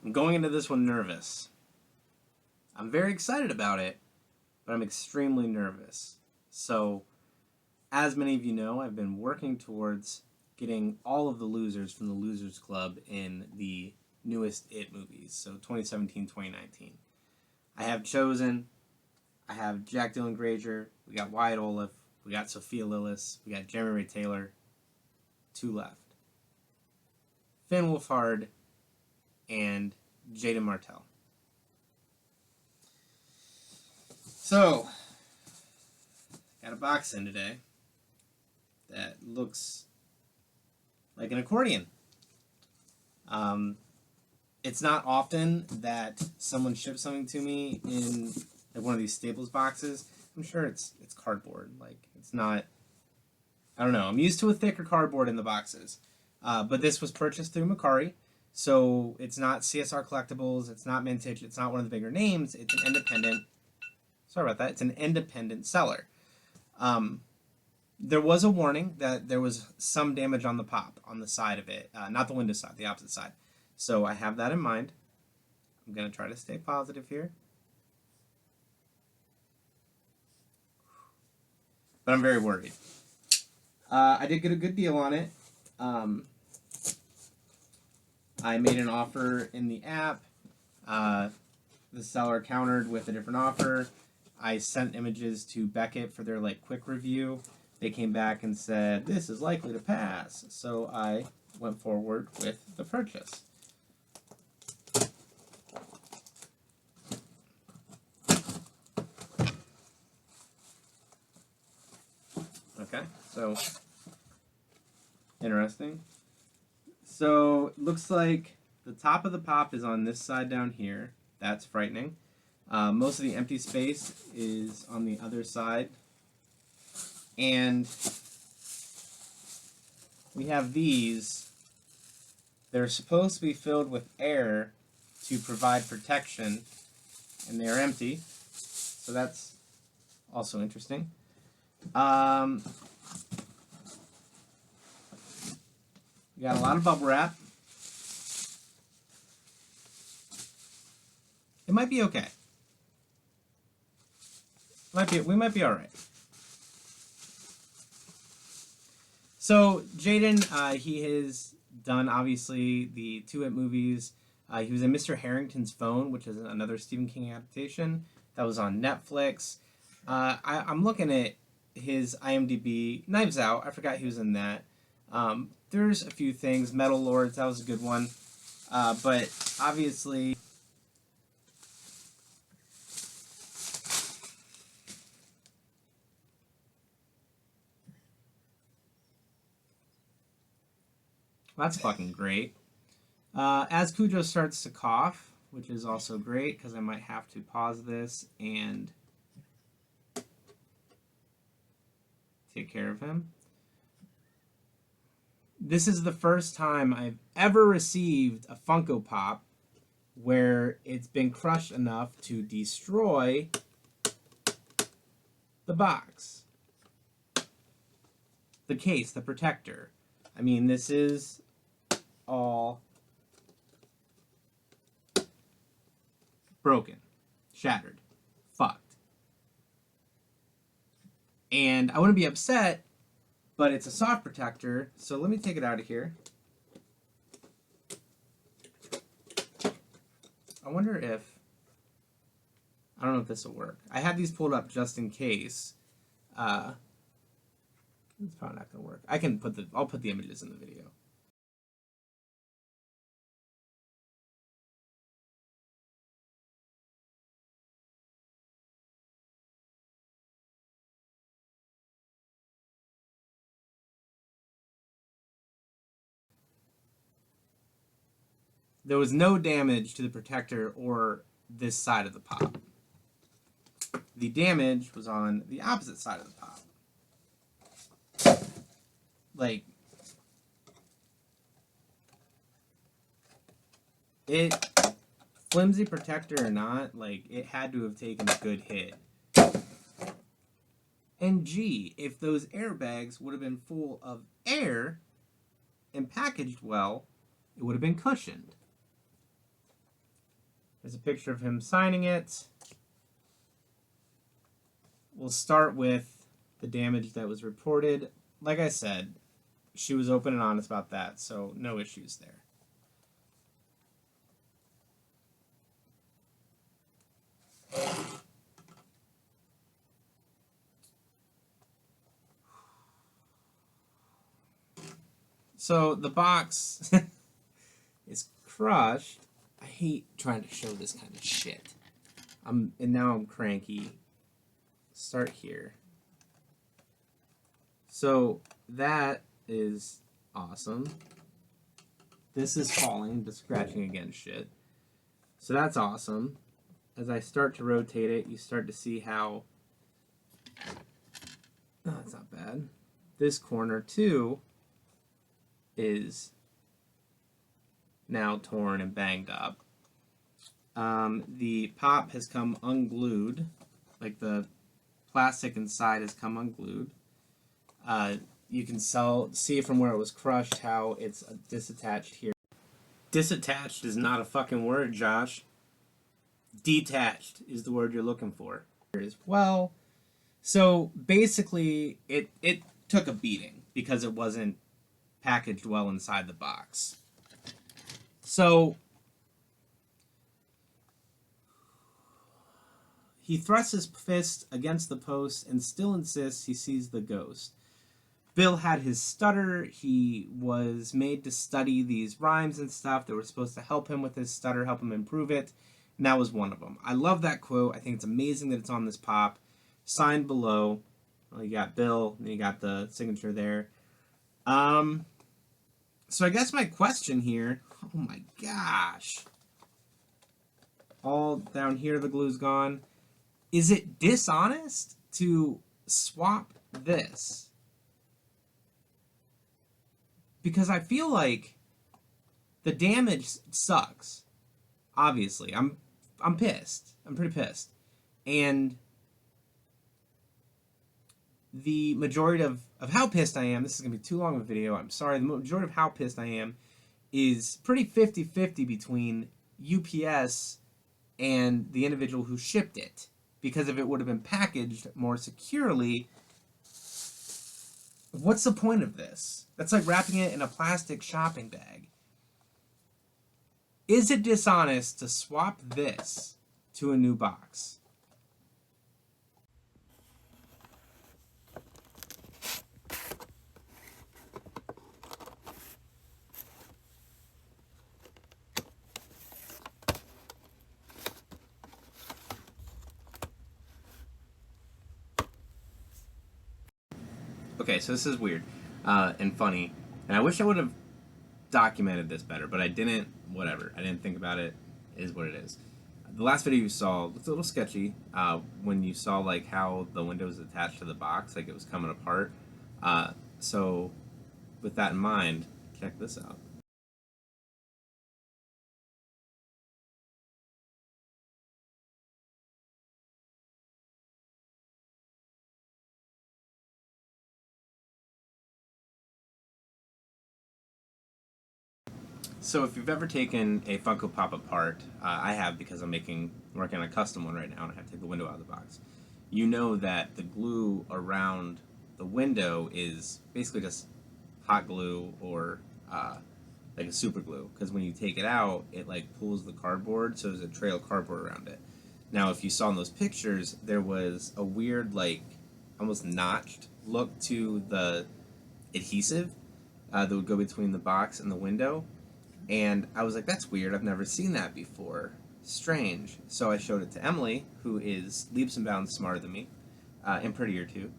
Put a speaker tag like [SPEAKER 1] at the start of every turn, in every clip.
[SPEAKER 1] I'm going into this one nervous. I'm very excited about it, but I'm extremely nervous. So, as many of you know, I've been working towards getting all of the losers from the Losers Club in the newest It movies, so 2017, 2019. I have Chosen, I have Jack Dylan Grazer, we got Wyatt Olaf, we got Sophia Lillis, we got Jeremy Ray Taylor, 2 left. Finn Wolfhard and Jaden Martell. So, got a box in today that looks like an accordion. It's not often that someone ships something to me in like one of these Staples boxes. I'm sure it's cardboard. Like, it's not, I don't know. I'm used to a thicker cardboard in the boxes. But this was purchased through Mercari, so it's not CSR Collectibles, it's not Vintage, it's not one of the bigger names. It's an independent, sorry about that, it's an independent seller. There was a warning that there was some damage on the pop, on the side of it. Not the window side, the opposite side. So I have that in mind. I'm going to try to stay positive here. But I'm very worried. I did get a good deal on it. I made an offer in the app. The seller countered with a different offer. I sent images to Beckett for their quick review. They came back and said, this is likely to pass. So I went forward with the purchase. Okay, so interesting. So it looks like the top of the pop is on this side down here. That's frightening. Most of the empty space is on the other side. And we have these. They're supposed to be filled with air to provide protection, and they're empty. So that's also interesting. We got a lot of bubble wrap. It might be okay. We might be all right. So Jaden, he has done obviously the 2 It movies. He was in Mr. Harrington's Phone, which is another Stephen King adaptation that was on Netflix. I'm looking at his IMDb. Knives Out, I forgot he was in that. There's a few things. Metal Lords, that was a good one. But obviously, that's fucking great. As Cujo starts to cough, which is also great because I might have to pause this and take care of him. This is the first time I've ever received a Funko Pop where it's been crushed enough to destroy the box. The case, the protector. I mean, this is all broken, shattered, fucked. And I wouldn't be upset, but it's a soft protector, so let me take it out of here. I wonder if, I don't know if this will work. I had these pulled up just in case. It's probably not going to work. I'll put the images in the video. There was no damage to the protector or this side of the pop. The damage was on the opposite side of the pop. Like, it, flimsy protector or not, it had to have taken a good hit. And gee, if those airbags would have been full of air and packaged well, it would have been cushioned. There's a picture of him signing it. We'll start with the damage that was reported. Like I said, she was open and honest about that, so no issues there. So the box is crushed. I hate trying to show this kind of shit. And now I'm cranky. Start here. So that is awesome. This is falling, just scratching against shit. So that's awesome. As I start to rotate it, you start to see how... Oh, that's not bad. This corner, too, is now torn and banged up. The pop has come unglued. Like, the plastic inside has come unglued. You can see from where it was crushed how it's disattached here. Disattached is not a fucking word, Josh. Detached is the word you're looking for. As well. So basically, it took a beating because it wasn't packaged well inside the box. So he thrusts his fist against the post and still insists he sees the ghost. Bill had his stutter. He was made to study these rhymes and stuff that were supposed to help him with his stutter, help him improve it. And that was one of them. I love that quote. I think it's amazing that it's on this pop. Signed below. Well, you got Bill, and you got the signature there. So I guess my question here... Oh my gosh. All down here the glue's gone. Is it dishonest to swap this? Because I feel like the damage sucks. Obviously. I'm pissed. I'm pretty pissed. And the majority of how pissed I am, this is going to be too long of a video, I'm sorry, the majority of how pissed I am is pretty 50-50 between UPS and the individual who shipped it. Because if it would have been packaged more securely, what's the point of this? That's like wrapping it in a plastic shopping bag. Is it dishonest to swap this to a new box? Okay, so this is weird and funny, and I wish I would have documented this better, but I didn't. Whatever, I didn't think about it. It is what it is. The last video you saw looked a little sketchy when you saw like how the window was attached to the box, like it was coming apart. So with that in mind, check this out. So if you've ever taken a Funko Pop apart, I have because I'm working on a custom one right now and I have to take the window out of the box. You know that the glue around the window is basically just hot glue or like a super glue, because when you take it out, it like pulls the cardboard, so there's a trail of cardboard around it. Now if you saw in those pictures, there was a weird like almost notched look to the adhesive that would go between the box and the window. And I was like, that's weird, I've never seen that before. Strange. So I showed it to Emily, who is leaps and bounds smarter than me, and prettier too.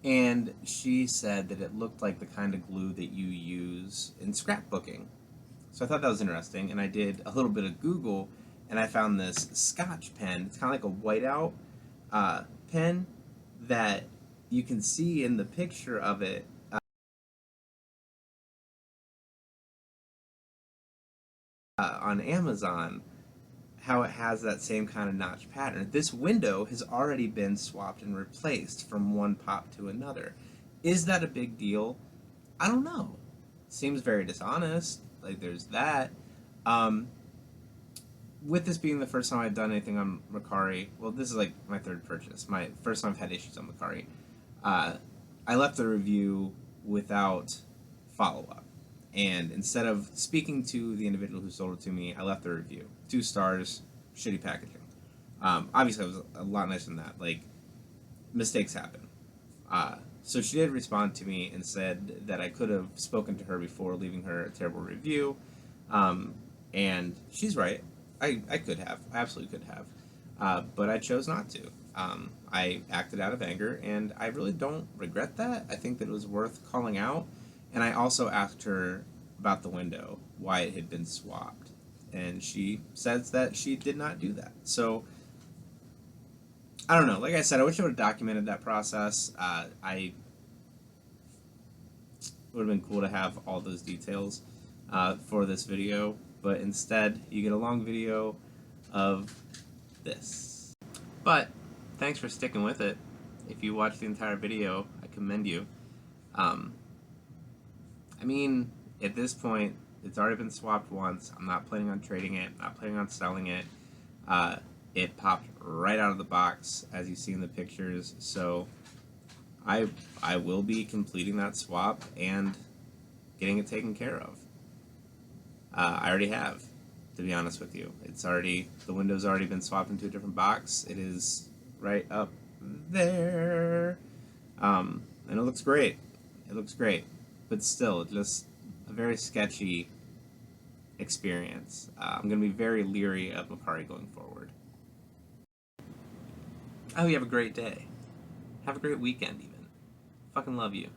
[SPEAKER 1] And she said that it looked like the kind of glue that you use in scrapbooking. So I thought that was interesting, and I did a little bit of Google, and I found this Scotch pen. It's kind of like a whiteout pen that you can see in the picture of it. On Amazon, how it has that same kind of notch pattern. This window has already been swapped and replaced from one pop to another. Is that a big deal? I don't know. Seems very dishonest. Like, there's that. with this being the first time I've done anything on Mercari, well, this is like my third purchase. My first time I've had issues on Mercari. I left the review without follow-up. And instead of speaking to the individual who sold it to me, I left the review. 2 stars, shitty packaging. Obviously, it was a lot nicer than that. Like, mistakes happen. So she did respond to me and said that I could have spoken to her before leaving her a terrible review. And she's right. I could have. I absolutely could have. But I chose not to. I acted out of anger, and I really don't regret that. I think that it was worth calling out. And I also asked her about the window, why it had been swapped. And she says that she did not do that. So, I don't know. Like I said, I wish I would have documented that process. It would have been cool to have all those details for this video. But instead, you get a long video of this. But, thanks for sticking with it. If you watched the entire video, I commend you. I mean, at this point, it's already been swapped once. I'm not planning on trading it. I'm not planning on selling it. It popped right out of the box, as you see in the pictures. So I will be completing that swap and getting it taken care of. I already have, to be honest with you. The window's already been swapped into a different box. It is right up there. And it looks great. It looks great. But still, just a very sketchy experience. I'm going to be very leery of Mercari going forward. I hope you have a great day. Have a great weekend, even. Fucking love you.